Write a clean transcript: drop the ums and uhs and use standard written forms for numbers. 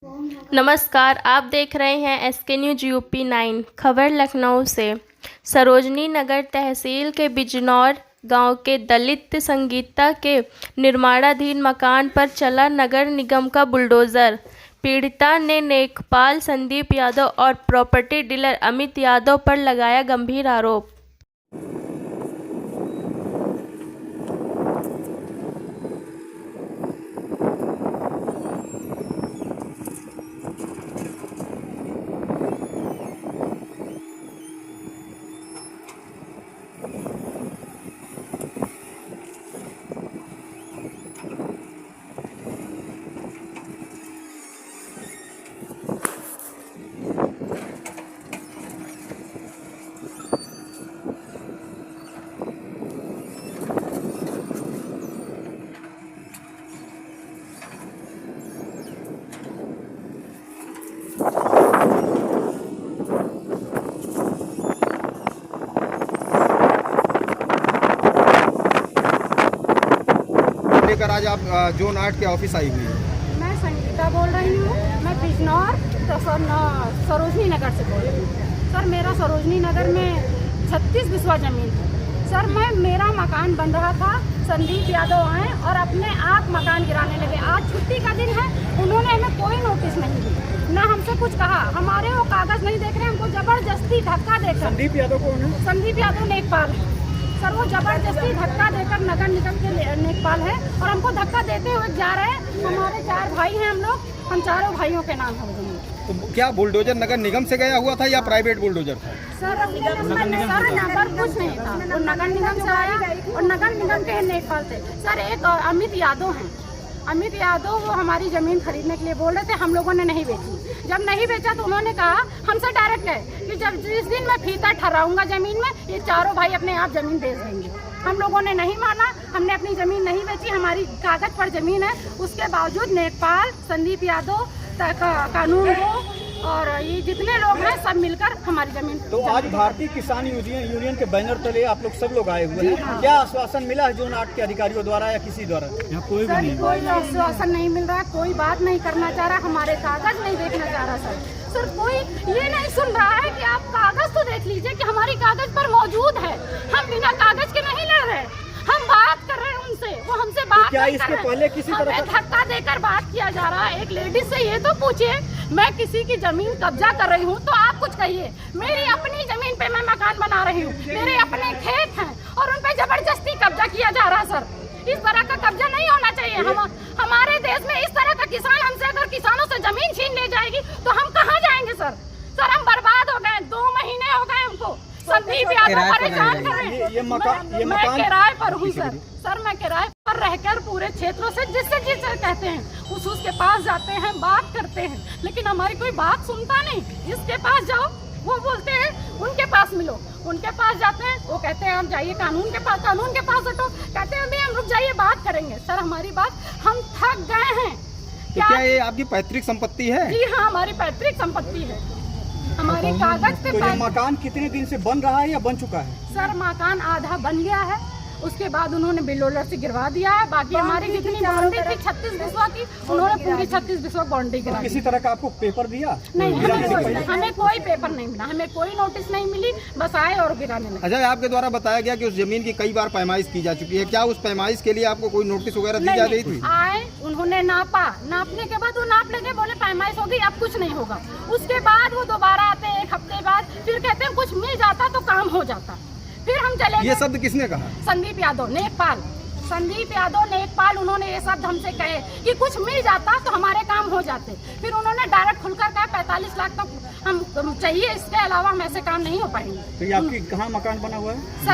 नमस्कार, आप देख रहे हैं SK न्यूज यूपी 9 खबर लखनऊ से। सरोजनी नगर तहसील के बिजनौर गांव के दलित संगीता के निर्माणाधीन मकान पर चला नगर निगम का बुलडोजर। पीड़िता ने नेकपाल संदीप यादव और प्रॉपर्टी डीलर अमित यादव पर लगाया गंभीर आरोप। लेकर आज आप जोन 8 के ऑफिस आई हुई है। मैं संगीता बोल रही हूँ। मैं बिजनौर सरोजनी नगर से बोल रही हूँ। सर, मेरा सरोजनी नगर में 36 बिस्वा ज़मीन है। सर, मेरा मकान बन रहा था, संदीप यादव आए और अपने आप मकान गिराने लगे। आज छुट्टी का दिन है, उन्होंने हमें कोई नोटिस नहीं दी, ना हमसे कुछ कहा। हमारे वो कागज़ नहीं देख रहे, हमको ज़बरदस्ती धक्का देकर। संदीप यादव कौन है? संदीप यादव नेकपाल है सर। वो ज़बरदस्ती धक्का देकर नगर निगम के नेकपाल है और हमको धक्का देते हुए जा रहे हैं। हमारे 4 भाई हैं हम लोग, हम चारों भाइयों के नाम है जमीन। तो क्या बुलडोजर नगर निगम से गया हुआ था या प्राइवेट बुलडोजर था? सर नगर कुछ नहीं था, वो नगर निगम से आया और नगर निगम के नेकपाल थे। सर, एक अमित यादव हैं। अमित यादव वो हमारी ज़मीन खरीदने के लिए बोल रहे थे, हम लोगों ने नहीं बेची। जब नहीं बेचा तो उन्होंने कहा हमसे डायरेक्ट है कि जब जिस दिन मैं फीता ठहराऊंगा ज़मीन में, ये चारों भाई अपने आप ज़मीन बेच देंगे। हम लोगों ने नहीं माना, हमने अपनी ज़मीन नहीं बेची। हमारी कागज़ पर ज़मीन है, उसके बावजूद नेकपाल, संदीप यादव, कानून को और ये जितने लोग हैं सब मिलकर हमारी ज़मीन। तो आज भारतीय किसान यूनियन के बैनर तले आप लोग सब लोग आए हुए हैं। हाँ। क्या आश्वासन मिला है जोन 8 के अधिकारियों द्वारा या किसी द्वारा? यहाँ कोई सर, कोई आश्वासन नहीं मिल रहा, कोई बात नहीं करना चाह रहा, हमारे कागज नहीं देखना चाह रहा। सर, कोई ये नहीं सुन रहा है कि आप कागज तो देख लीजिए कि हमारी कागज पर मौजूद है। हम बिना कागज के नहीं लड़ रहे, हम बात कर रहे हैं उनसे, वो हमसे बात क्या नहीं इसके कर पहले किसी रहे। तरह हमें धक्का देकर बात किया जा रहा है। एक लेडीज से ये तो पूछिए, मैं किसी की जमीन कब्जा कर रही हूँ तो आप कुछ कहिए। मेरी अपनी जमीन पे मैं मकान बना रही हूँ, मेरे अपने खेत हैं और उन पे जबरदस्ती कब्जा किया जा रहा है। सर, इस तरह का कब्जा नहीं होना चाहिए। हमारे देश में इस तरह का किसान हमसे अगर किसानों से जमीन छीन ले जाएगी तो हम कहाँ जाएंगे? सर, हम बर्बाद हो गए। 2 महीने हो गए हमको। संदीप यादव परेशान कर रहे हैं। मैं किराए पर हूँ सर। मैं किराए पर रहकर पूरे क्षेत्रों से जिससे कहते हैं उसके पास जाते हैं, बात करते हैं, लेकिन हमारी कोई बात सुनता नहीं। इसके पास जाओ, वो बोलते हैं उनके पास मिलो। उनके पास जाते हैं, वो कहते हैं आप जाइए कानून के पास हटो। कहते हैं अभी हम रुक जाइए, बात करेंगे। सर, हमारी बात, हम थक गए हैं। तो क्या ये आपकी पैतृक संपत्ति है? जी हाँ, हमारी पैतृक संपत्ति है। हमारी कागज पे तो ये मकान कितने दिन से बन रहा है या बन चुका है? सर, मकान आधा बन गया है, उसके बाद उन्होंने बिल्डर से गिरवा दिया है। बाकी हमारी जितनी बाउंड्री थी 36 बिस्वा की, उन्होंने पूरी 36 बिस्वा बाउंड्री गिरा दी। किसी तरह का आपको पेपर दिया? नहीं, हमें कोई पेपर नहीं मिला, हमें कोई नोटिस नहीं मिली, बस आए और गिराने लगे। अच्छा, आपके द्वारा बताया गया कि उस जमीन की कई बार पैमाइश की जा चुकी है। क्या उस पैमाइश के लिए आपको कोई नोटिस वगैरह दी जा रही थी? आए, उन्होंने नापा, नापने के बाद वो नाप लेके बोले पैमाइश होगी, अब कुछ नहीं होगा। उसके बाद वो दोबारा आते हैं 1 हफ्ते बाद, फिर कहते हैं कुछ मिल जाता तो काम हो जाता। फिर हम चले गए। ये शब्द किसने कहा? संदीप यादव नेकपाल। उन्होंने ये शब्द हमसे कहे कि कुछ मिल जाता तो हमारे काम हो जाते। फिर उन्होंने डायरेक्ट खुलकर कहा 45 लाख तक हम चाहिए, इसके अलावा हम ऐसे काम नहीं हो पाएंगे। तो ये आपकी कहाँ मकान बना हुआ है? सर,